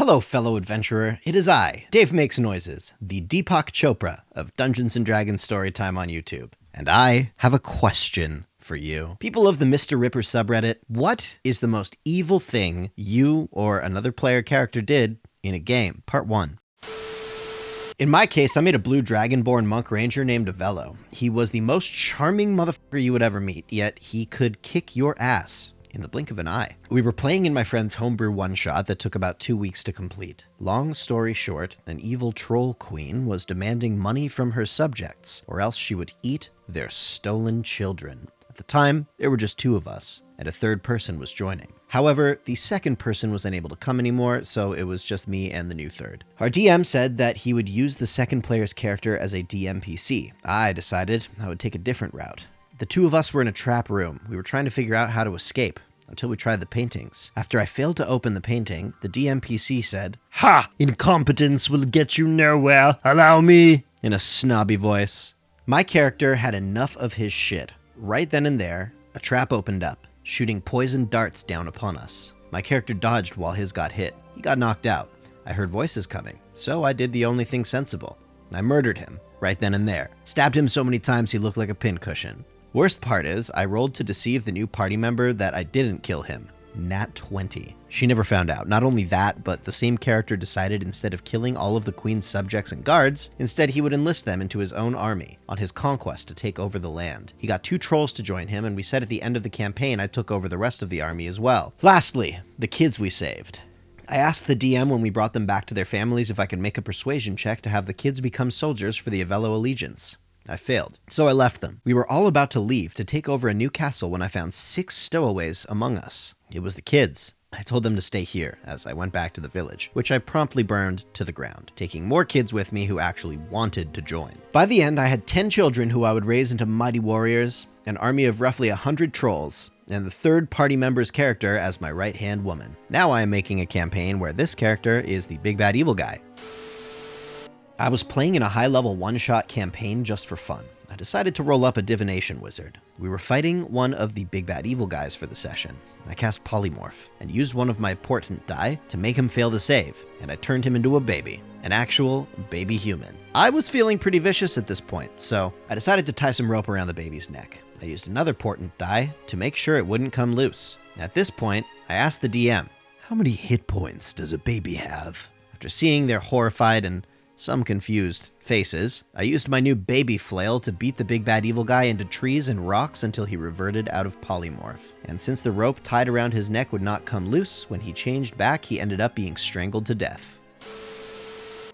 Hello, fellow adventurer. It is I, Dave Makes Noises, the Deepak Chopra of Dungeons & Dragons Storytime on YouTube. And I have a question for you. People of the MrRipper subreddit, what is the most evil thing you or another player character did in a game? Part 1. In my case, I made a blue dragonborn monk ranger named Avello. He was the most charming motherfucker you would ever meet, yet he could kick your ass in the blink of an eye. We were playing in my friend's homebrew one-shot that took about 2 weeks to complete. Long story short, an evil troll queen was demanding money from her subjects, or else she would eat their stolen children. At the time, there were just 2 of us, and a third person was joining. However, the second person was unable to come anymore, so it was just me and the new third. Our DM said that he would use the second player's character as a DMPC. I decided I would take a different route. The 2 of us were in a trap room. We were trying to figure out how to escape until we tried the paintings. After I failed to open the painting, the DMPC said, "Ha! Incompetence will get you nowhere. Allow me," in a snobby voice. My character had enough of his shit. Right then and there, a trap opened up, shooting poison darts down upon us. My character dodged while his got hit. He got knocked out. I heard voices coming, so I did the only thing sensible. I murdered him, right then and there. Stabbed him so many times he looked like a pincushion. Worst part is, I rolled to deceive the new party member that I didn't kill him. Nat 20. She never found out. Not only that, but the same character decided instead of killing all of the queen's subjects and guards, instead he would enlist them into his own army on his conquest to take over the land. He got 2 trolls to join him, and we said at the end of the campaign I took over the rest of the army as well. Lastly, the kids we saved. I asked the DM when we brought them back to their families if I could make a persuasion check to have the kids become soldiers for the Avello Allegiance. I failed, so I left them. We were all about to leave to take over a new castle when I found 6 stowaways among us. It was the kids. I told them to stay here as I went back to the village, which I promptly burned to the ground, taking more kids with me who actually wanted to join. By the end, I had 10 children who I would raise into mighty warriors, an army of roughly 100 trolls, and the third party member's character as my right-hand woman. Now I am making a campaign where this character is the big bad evil guy. I was playing in a high-level one-shot campaign just for fun. I decided to roll up a divination wizard. We were fighting one of the big bad evil guys for the session. I cast Polymorph and used one of my portent die to make him fail the save, and I turned him into a baby, an actual baby human. I was feeling pretty vicious at this point, so I decided to tie some rope around the baby's neck. I used another portent die to make sure it wouldn't come loose. At this point, I asked the DM, "How many hit points does a baby have?" After seeing their horrified and some confused faces, I used my new baby flail to beat the big bad evil guy into trees and rocks until he reverted out of polymorph. And since the rope tied around his neck would not come loose, when he changed back, he ended up being strangled to death.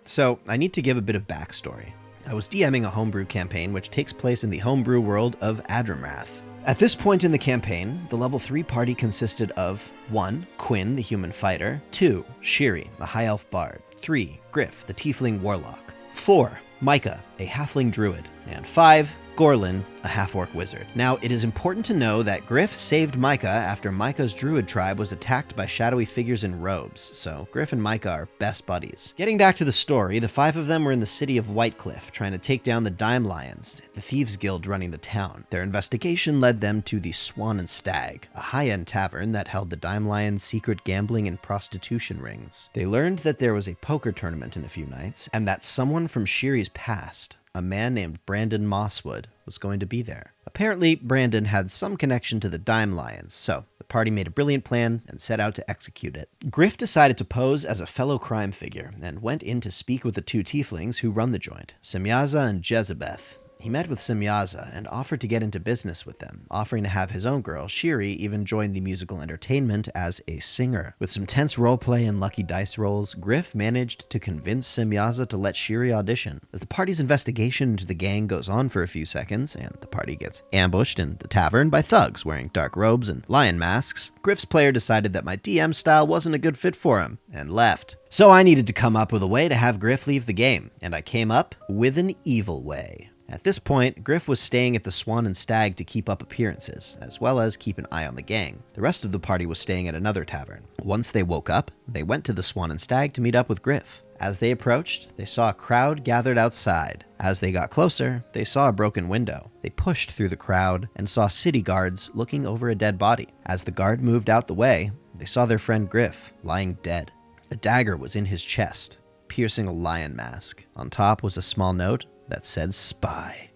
So, I need to give a bit of backstory. I was DMing a homebrew campaign which takes place in the homebrew world of Adramrath. At this point in the campaign, the level 3 party consisted of 1. Quinn, the human fighter, 2. Shiri, the high elf bard, 3. Griff, the tiefling warlock, 4. Micah, a halfling druid, and 5. Gorlin, a half-orc wizard. Now, it is important to know that Griff saved Micah after Micah's druid tribe was attacked by shadowy figures in robes, so Griff and Micah are best buddies. Getting back to the story, the 5 of them were in the city of Whitecliff, trying to take down the Dime Lions, the thieves guild running the town. Their investigation led them to the Swan and Stag, a high-end tavern that held the Dime Lions' secret gambling and prostitution rings. They learned that there was a poker tournament in a few nights, and that someone from Shiri's past, a man named Brandon Mosswood, was going to be there. Apparently, Brandon had some connection to the Dime Lions, so the party made a brilliant plan and set out to execute it. Griff decided to pose as a fellow crime figure and went in to speak with the 2 tieflings who run the joint, Semyaza and Jezebeth. He met with Semyaza and offered to get into business with them, offering to have his own girl, Shiri, even join the musical entertainment as a singer. With some tense roleplay and lucky dice rolls, Griff managed to convince Semyaza to let Shiri audition. As the party's investigation into the gang goes on for a few seconds, and the party gets ambushed in the tavern by thugs wearing dark robes and lion masks, Griff's player decided that my DM style wasn't a good fit for him, and left. So I needed to come up with a way to have Griff leave the game, and I came up with an evil way. At this point, Griff was staying at the Swan and Stag to keep up appearances, as well as keep an eye on the gang. The rest of the party was staying at another tavern. Once they woke up, they went to the Swan and Stag to meet up with Griff. As they approached, they saw a crowd gathered outside. As they got closer, they saw a broken window. They pushed through the crowd and saw city guards looking over a dead body. As the guard moved out the way, they saw their friend Griff lying dead. A dagger was in his chest, piercing a lion mask. On top was a small note that said spy.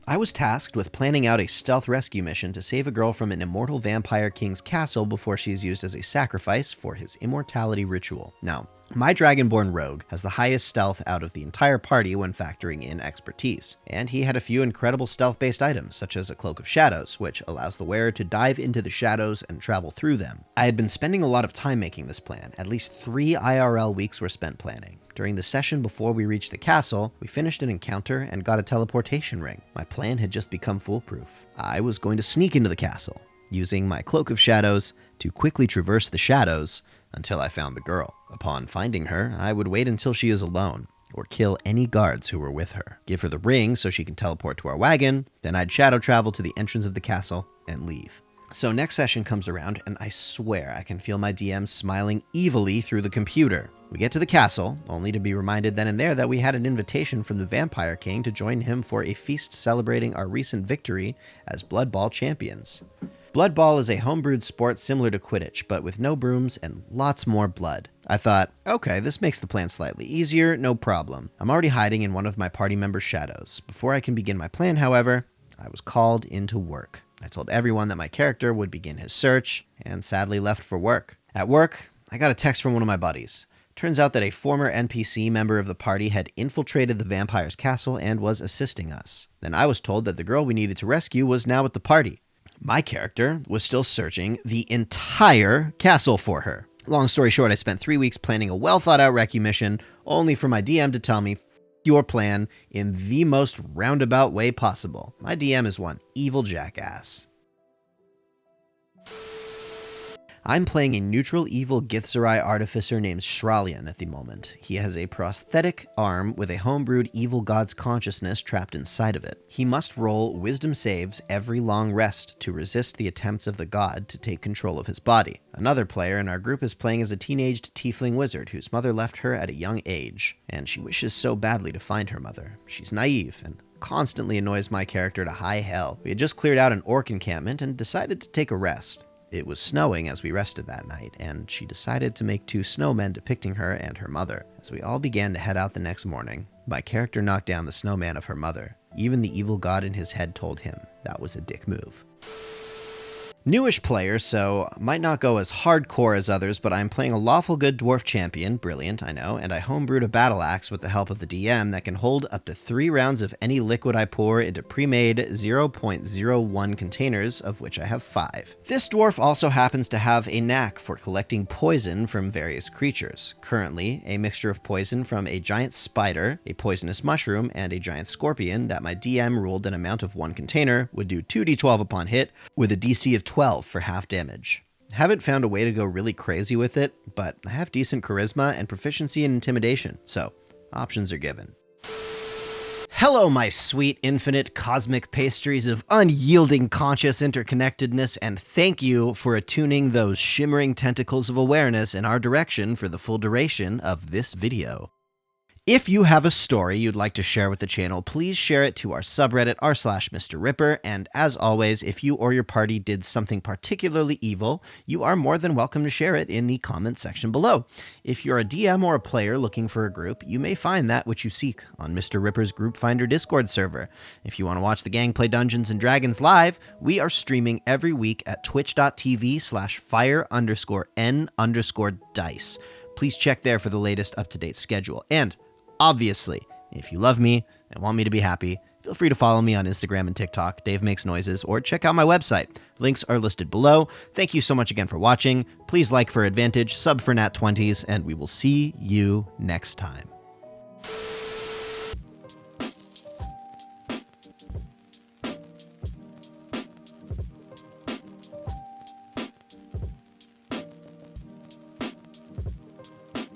I was tasked with planning out a stealth rescue mission to save a girl from an immortal vampire king's castle before she is used as a sacrifice for his immortality ritual. Now, my Dragonborn rogue has the highest stealth out of the entire party when factoring in expertise, and he had a few incredible stealth-based items, such as a Cloak of Shadows, which allows the wearer to dive into the shadows and travel through them. I had been spending a lot of time making this plan. At least 3 IRL weeks were spent planning. During the session before we reached the castle, we finished an encounter and got a teleportation ring. My plan had just become foolproof. I was going to sneak into the castle, using my Cloak of Shadows to quickly traverse the shadows until I found the girl. Upon finding her, I would wait until she is alone, or kill any guards who were with her. Give her the ring so she can teleport to our wagon, then I'd shadow travel to the entrance of the castle and leave. So next session comes around, and I swear I can feel my DM smiling evilly through the computer. We get to the castle, only to be reminded then and there that we had an invitation from the Vampire King to join him for a feast celebrating our recent victory as Blood Ball champions. Blood Ball is a homebrewed sport similar to Quidditch, but with no brooms and lots more blood. I thought, okay, this makes the plan slightly easier, no problem. I'm already hiding in one of my party members' shadows. Before I can begin my plan, however, I was called into work. I told everyone that my character would begin his search, and sadly left for work. At work, I got a text from one of my buddies. Turns out that a former NPC member of the party had infiltrated the vampire's castle and was assisting us. Then I was told that the girl we needed to rescue was now at the party. My character was still searching the entire castle for her. Long story short, I spent 3 weeks planning a well-thought-out rescue mission, only for my DM to tell me, "F your plan," in the most roundabout way possible. My DM is one evil jackass. I'm playing a neutral evil Githzerai artificer named Shralian at the moment. He has a prosthetic arm with a homebrewed evil god's consciousness trapped inside of it. He must roll wisdom saves every long rest to resist the attempts of the god to take control of his body. Another player in our group is playing as a teenaged tiefling wizard whose mother left her at a young age, and she wishes so badly to find her mother. She's naive and constantly annoys my character to high hell. We had just cleared out an orc encampment and decided to take a rest. It was snowing as we rested that night, and she decided to make 2 snowmen depicting her and her mother. As we all began to head out the next morning, my character knocked down the snowman of her mother. Even the evil god in his head told him that was a dick move. Newish player, so might not go as hardcore as others, but I'm playing a lawful good dwarf champion, brilliant, I know, and I homebrewed a battle axe with the help of the DM that can hold up to 3 rounds of any liquid I pour into pre-made 0.01 containers, of which I have 5. This dwarf also happens to have a knack for collecting poison from various creatures. Currently, a mixture of poison from a giant spider, a poisonous mushroom, and a giant scorpion that my DM ruled an amount of 1 container would do 2d12 upon hit, with a DC of 12 for half damage. Haven't found a way to go really crazy with it, but I have decent charisma and proficiency in intimidation, so options are given. Hello, my sweet, infinite, cosmic pastries of unyielding conscious interconnectedness, and thank you for attuning those shimmering tentacles of awareness in our direction for the full duration of this video. If you have a story you'd like to share with the channel, please share it to our subreddit r/MrRipper, and as always, if you or your party did something particularly evil, you are more than welcome to share it in the comment section below. If you're a DM or a player looking for a group, you may find that which you seek on MrRipper's Group Finder Discord server. If you want to watch the gang play Dungeons & Dragons live, we are streaming every week at twitch.tv/fire_n_dice. Please check there for the latest up-to-date schedule. And obviously, if you love me and want me to be happy, feel free to follow me on Instagram and TikTok, Dave Makes Noises, or check out my website. Links are listed below. Thank you so much again for watching. Please like for advantage, sub for nat 20s, and we will see you next time.